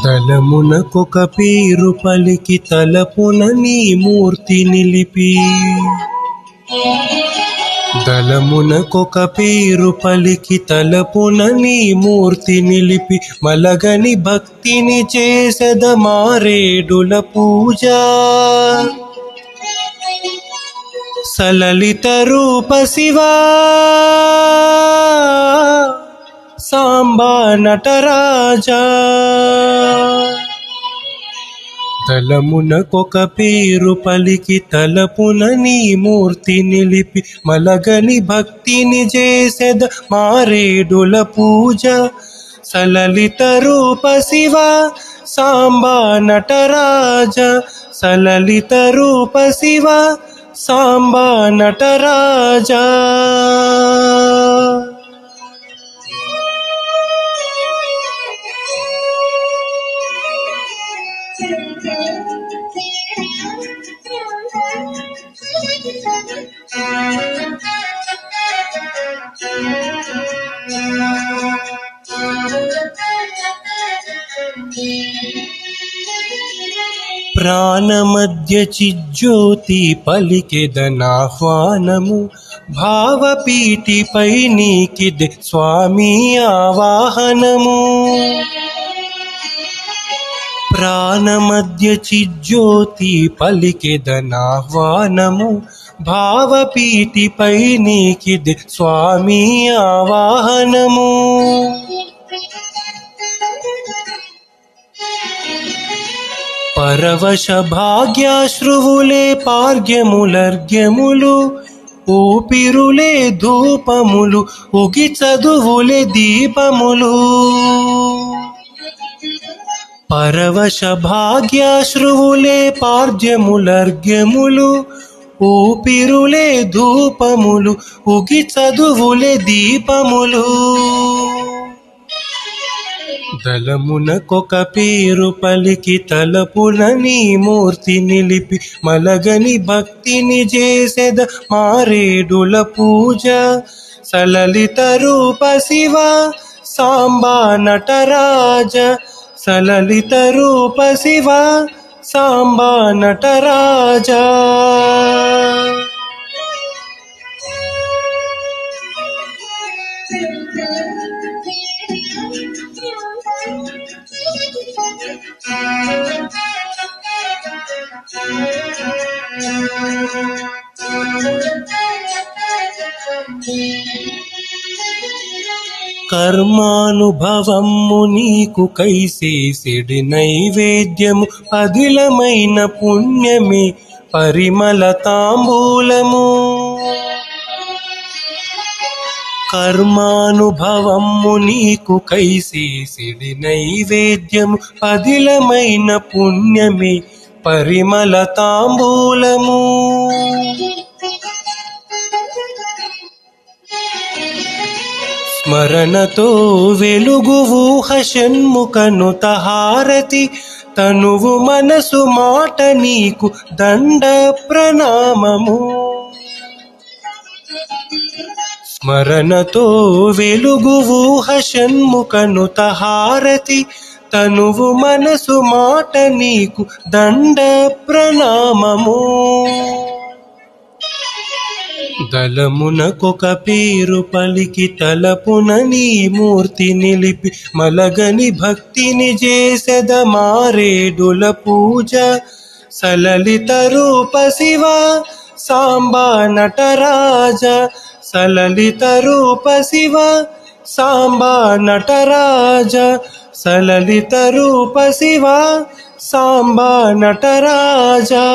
దళమునకొక పేరు పలికి తలపున నీ మూర్తి నిలిపి, దళమునకొక పేరు పలికి తలపున నీ మూర్తి నిలిపి, మలగని భక్తిని చేసెద మారేడుల పూజ. సలలిత రూప శివా సాంబా నటరాజా, దళమునకొక పేరు పలికి తలపున నీ మూర్తి నిలిపి, మలగని భక్తిని చేసెద మారేడుల పూజ. సలలిత రూప శివా సాంబా నటరాజా, సలలిత రూప శివా సాంబా నటరాజా. ప్రాణమధ్య చిజ్యోతి పలికెదనాహ్వానము, భావపీఠిపై నీకిదే స్వామి ఆవాహనము. ప్రాణమధ్య చిజ్యోతి పలికెదనాహ్వానము, భావపీఠిపై నీకిదే స్వామి ఆవాహనము. పరవశ భాగ్యాశ్రువులే పార్గ్యములర్ఘ్యములు, ఊపిరులే ధూపములు, ఉగి చదువులే దీపములు. పరవశ భాగ్యాశ్రువులే పార్గ్యములర్ఘ్యములు, ఊపిరులే ధూపములు, ఉగి చదువులే దీపములు. దళమునకొక పేరు పలికి తలపున నీ మూర్తి నిలిపి, మలగని భక్తిని చేసెద మారేడుల పూజ. సలలిత రూప శివా సాంబా నటరాజా, సలలిత రూప శివా సాంబా నటరాజా. కర్మానుభవము నీకు కైసేసెడి నైవేద్యము, పదిలమైన పుణ్యమే పరిమళ తాంబూలము. కర్మానుభవము నీకు కైసేసెడి నైవేద్యము, పదిలమైన పుణ్యమే పరిమళ తాంబూలము. స్మరణతో వెలుగు ఊహ షణ్ముఖనుత హారతి, తనువు మనసు మాట నీకు దండ ప్రణామము. స్మరణతో వెలుగు ఊహ షణ్ముఖనుత హారతి, తనువు మనసు మాట నీకు దండ ప్రణామము. దళమునకొక పేరు పలికి తలపున నీ మూర్తి నిలిపి, మలగని భక్తిని చేసెద మారేడుల పూజ. సలలిత రూప శివా సాంబా నటరాజా, సలలిత రూప శివా సాంబా నటరాజా, సలలిత రూప శివా సాంబా నటరాజా.